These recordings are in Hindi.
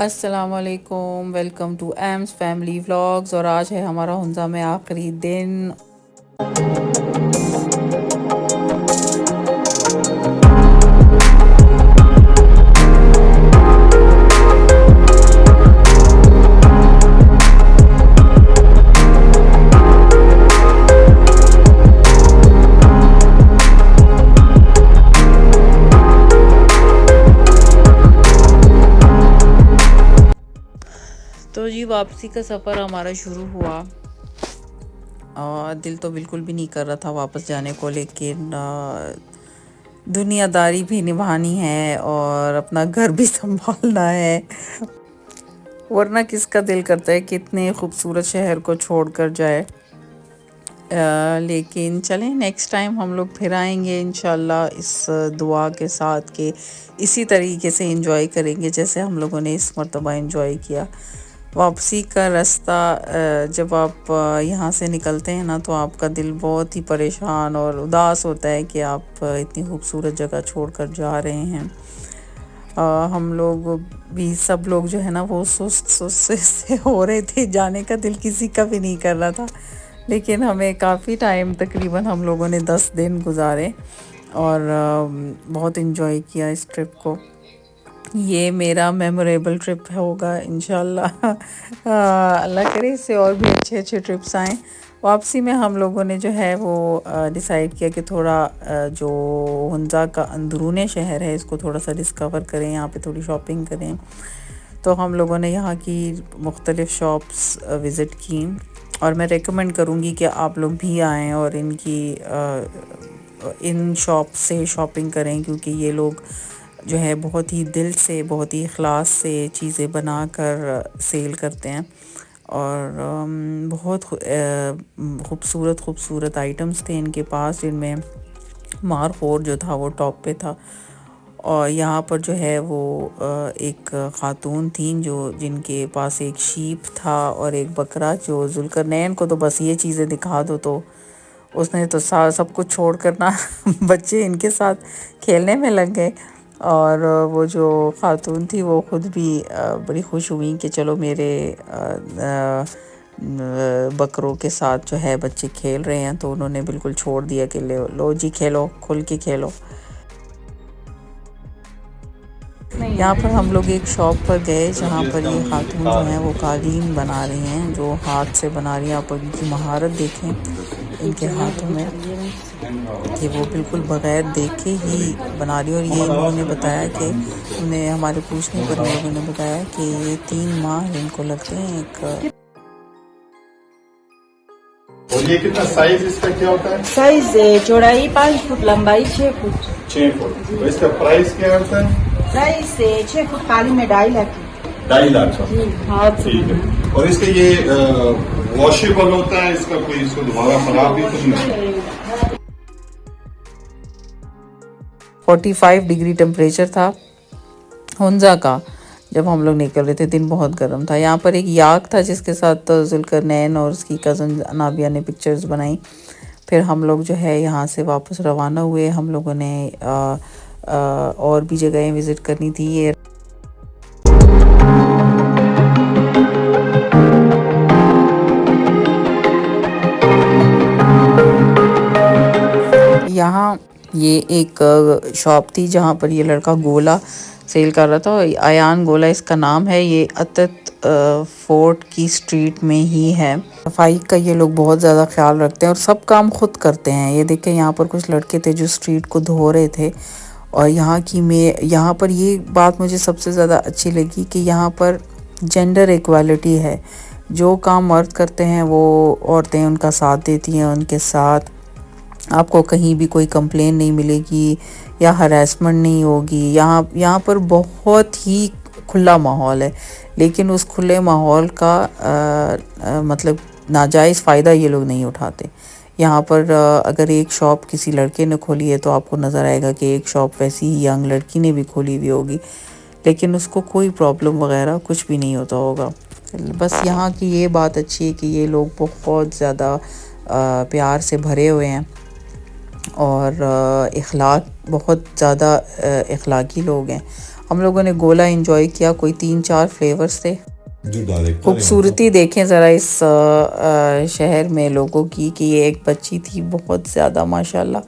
अस्सलामुअलैकुम, वेलकम टू एम्स फैमिली व्लॉग्स। और आज है हमारा हुंजा में आखिरी दिन। तो जी वापसी का सफ़र हमारा शुरू हुआ और दिल तो बिल्कुल भी नहीं कर रहा था वापस जाने को, लेकिन दुनियादारी भी निभानी है और अपना घर भी संभालना है, वरना किसका दिल करता है कि इतने खूबसूरत शहर को छोड़कर जाए। लेकिन चलें, नेक्स्ट टाइम हम लोग फिर आएंगे इंशाल्लाह, इस दुआ के साथ कि इसी तरीके से एंजॉय करेंगे जैसे हम लोगों ने इस मर्तबा एंजॉय किया। वापसी का रास्ता जब आप यहाँ से निकलते हैं ना, तो आपका दिल बहुत ही परेशान और उदास होता है कि आप इतनी खूबसूरत जगह छोड़कर जा रहे हैं। हम लोग भी, सब लोग जो है ना, वो सुस्त सुस्त से हो रहे थे, जाने का दिल किसी का भी नहीं कर रहा था। लेकिन हमें काफ़ी टाइम, तकरीबन हम लोगों ने 10 दिन गुजारे और बहुत इन्जॉय किया इस ट्रिप को। ये मेरा मेमोरेबल ट्रिप होगा इंशाल्लाह। अल्लाह करे इससे और भी अच्छे अच्छे ट्रिप्स आएँ। वापसी में हम लोगों ने जो है वो डिसाइड किया कि थोड़ा जो हुंजा का अंदरूनी शहर है इसको थोड़ा सा डिस्कवर करें, यहाँ पे थोड़ी शॉपिंग करें। तो हम लोगों ने यहाँ की मुख्तलिफ़ शॉप्स विज़िट की और मैं रेकमेंड करूँगी कि आप लोग भी आएँ और इन शॉप से शॉपिंग करें, क्योंकि ये लोग जो है बहुत ही दिल से, बहुत ही इखलास से चीज़ें बना कर सेल करते हैं और बहुत खूबसूरत आइटम्स थे इनके पास, जिनमें मारखोर जो था वो टॉप पे था। और यहाँ पर जो है वो एक ख़ातून थी जिनके पास एक शीप था और एक बकरा। जो जुल्करनैन को तो बस ये चीज़ें दिखा दो तो उसने तो सब कुछ छोड़ कर ना बच्चे इनके साथ खेलने में लग गए। और वो जो ख़ातून थी वो ख़ुद भी बड़ी खुश हुई कि चलो मेरे बकरों के साथ जो है बच्चे खेल रहे हैं, तो उन्होंने बिल्कुल छोड़ दिया कि लो जी खेलो, खुल के खेलो। यहाँ पर हम लोग एक शॉप पर गए जहाँ पर ये खातून जो हैं वो कालीन बना रही हैं, जो हाथ से बना रही हैं। आप इनकी महारत देखें इनके हाथों में कि वो बिल्कुल बग़ैर देखे ही बना रही है। और ये इन्होंने बताया कि उन्हें, हमारे पूछने पर लोगों ने बताया कि ये 3 माह इनको लगते हैं एक। और ये कितना साइज इसका क्या होता है? साइज चौड़ाई 5 फुट, लंबाई 6 फुट। 6 फुट। तो इसका प्राइस क्या होता है? प्राइस 6 फुट काली में 2.5 लाख। 2.5 लाख का। हाथ ठीक है। और इसके ये वॉशेबल होता है, इसका कोई इसको दोबारा खराब भी कुछ नहीं? 45 डिग्री टेम्परेचर था हुंजा का जब हम लोग निकल रहे थे। दिन बहुत गर्म था। यहाँ पर एक याक था जिसके साथ जुल्करनैन और उसकी कज़न नाबिया ने पिक्चर्स बनाई। फिर हम लोग जो है यहाँ से वापस रवाना हुए। हम लोगों ने और भी जगहें विज़िट करनी थी। ये यहाँ ये एक शॉप थी जहाँ पर ये लड़का गोला सेल कर रहा था। आयान गोला इसका नाम है। ये अतत फोर्ट की स्ट्रीट में ही है। सफाई का ये लोग बहुत ज़्यादा ख्याल रखते हैं और सब काम खुद करते हैं। ये देखें, यहाँ पर कुछ लड़के थे जो स्ट्रीट को धो रहे थे। और यहाँ पर ये बात मुझे सबसे ज़्यादा अच्छी लगी कि यहाँ पर जेंडर इक्वालिटी है। जो काम मर्द करते हैं वो औरतें उनका साथ देती हैं उनके साथ। आपको कहीं भी कोई कंप्लेन नहीं मिलेगी या हरासमेंट नहीं होगी। यहाँ पर बहुत ही खुला माहौल है, लेकिन उस खुले माहौल का मतलब नाजायज़ फ़ायदा ये लोग नहीं उठाते। यहाँ पर अगर एक शॉप किसी लड़के ने खोली है तो आपको नज़र आएगा कि एक शॉप वैसी ही यंग लड़की ने भी खोली हुई होगी, लेकिन उसको कोई प्रॉब्लम वगैरह कुछ भी नहीं होता होगा। बस यहाँ की ये बात अच्छी है कि ये लोग बहुत ज़्यादा प्यार से भरे हुए हैं और इखलाक, बहुत ज़्यादा इखलाकी लोग हैं। हम लोगों ने गोला एंजॉय किया, कोई 3-4 फ्लेवर्स थे। जो डायरेक्टर खूबसूरती देखें ज़रा इस शहर में लोगों की, कि ये एक बच्ची थी बहुत ज़्यादा माशाल्लाह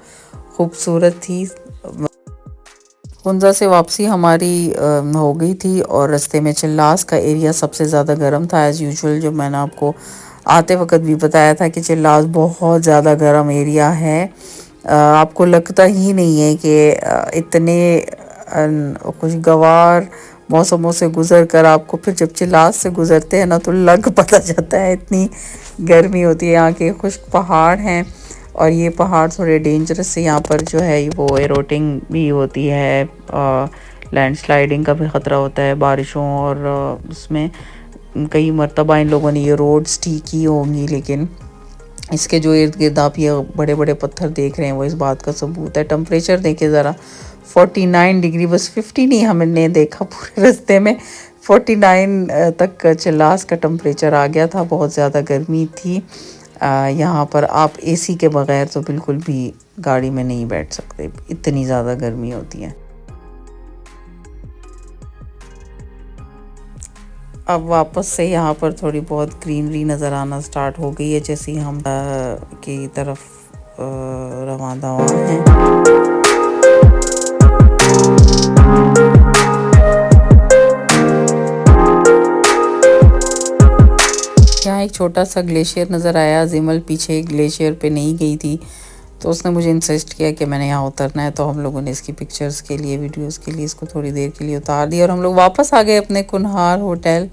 खूबसूरत थी। हुंजा से वापसी हमारी हो गई थी और रास्ते में चिल्लास का एरिया सबसे ज़्यादा गर्म था एज़ यूजुअल। जो मैंने आपको आते वक्त भी बताया था कि चिल्लास बहुत ज़्यादा गर्म एरिया है। आपको लगता ही नहीं है कि इतने खुशगवार मौसमों से गुज़र कर आपको फिर जब चिल्लास से गुज़रते हैं ना तो लग पता जाता है इतनी गर्मी होती है। यहाँ के खुश्क पहाड़ हैं और ये पहाड़ थोड़े डेंजरस है। यहाँ पर जो है वो एरोटिंग भी होती है, लैंडस्लाइडिंग का भी ख़तरा होता है बारिशों और उसमें कई मरतबा इन लोगों ने ये रोड्स ठीक की होंगी, लेकिन इसके जो इर्द गिर्द आप ये बड़े बड़े पत्थर देख रहे हैं वो इस बात का सबूत है। टेम्परेचर देखे ज़रा 49 डिग्री, बस 50 नहीं हमने देखा पूरे रास्ते में, 49 तक चिल्लास का टेम्परेचर आ गया था। बहुत ज़्यादा गर्मी थी। यहाँ पर आप एसी के बग़ैर तो बिल्कुल भी गाड़ी में नहीं बैठ सकते, इतनी ज़्यादा गर्मी होती है। अब वापस से यहाँ पर थोड़ी बहुत ग्रीनरी नज़र आना स्टार्ट हो गई है, जैसे ही हम की तरफ रवां दवा हैं। यहाँ एक छोटा सा ग्लेशियर नज़र आया। जिमल पीछे ग्लेशियर पे नहीं गई थी तो उसने मुझे इंसिस्ट किया कि मैंने यहाँ उतरना है, तो हम लोगों ने इसकी पिक्चर्स के लिए, वीडियोस के लिए इसको थोड़ी देर के लिए उतार दिया और हम लोग वापस आ गए अपने कुनहार होटल,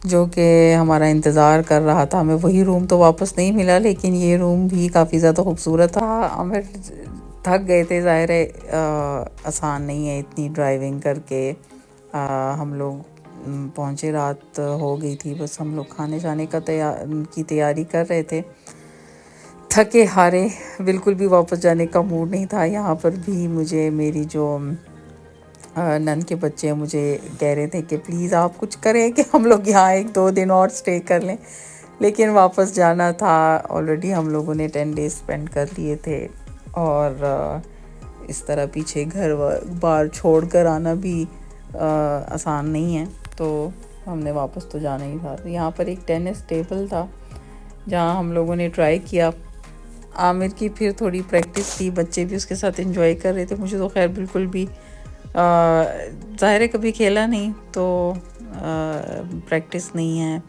जो कि हमारा इंतज़ार कर रहा था। हमें वही रूम तो वापस नहीं मिला, लेकिन ये रूम भी काफ़ी ज़्यादा खूबसूरत था। हमें थक गए थे, ज़ाहिर है आसान नहीं है इतनी ड्राइविंग करके। हम लोग पहुँचे, रात हो गई थी, बस हम लोग खाने जाने का तैयारी कर रहे थे। थके हारे, बिल्कुल भी वापस जाने का मूड नहीं था। यहाँ पर भी मुझे मेरी जो नंद के बच्चे मुझे कह रहे थे कि प्लीज़ आप कुछ करें कि हम लोग यहाँ 1-2 दिन और स्टे कर लें, लेकिन वापस जाना था। ऑलरेडी हम लोगों ने 10 डेज स्पेंड कर लिए थे और इस तरह पीछे घर बार छोड़ कर आना भी आसान नहीं है, तो हमने वापस तो जाना ही था। तो यहाँ पर एक टेनिस टेबल था जहाँ हम लोगों ने ट्राई किया। आमिर की फिर थोड़ी प्रैक्टिस थी, बच्चे भी उसके साथ एंजॉय कर रहे थे। मुझे तो खैर बिल्कुल भी ज़ाहिर है कभी खेला नहीं, तो प्रैक्टिस नहीं है,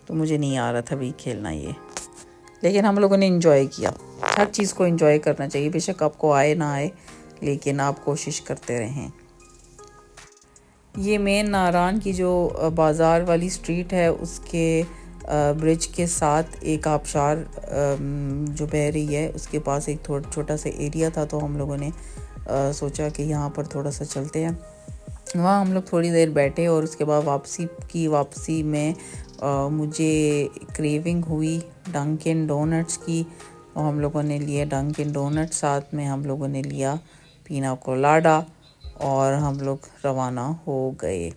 तो मुझे नहीं आ रहा था भी खेलना ये, लेकिन हम लोगों ने एंजॉय किया। हर चीज़ को एंजॉय करना चाहिए, बेशक आपको आए ना आए, लेकिन आप कोशिश करते रहें। ये मेन नारान की जो बाज़ार वाली स्ट्रीट है, उसके ब्रिज के साथ एक आबशार जो बह रही है, उसके पास एक छोटा सा एरिया था, तो हम लोगों ने सोचा कि यहाँ पर थोड़ा सा चलते हैं। वहाँ हम लोग थोड़ी देर बैठे और उसके बाद वापसी में मुझे क्रेविंग हुई डंकिन डोनट्स की, और हम लोगों ने लिया डंकिन डोनट, साथ में हम लोगों ने लिया पीना कोलाडा और हम लोग रवाना हो गए।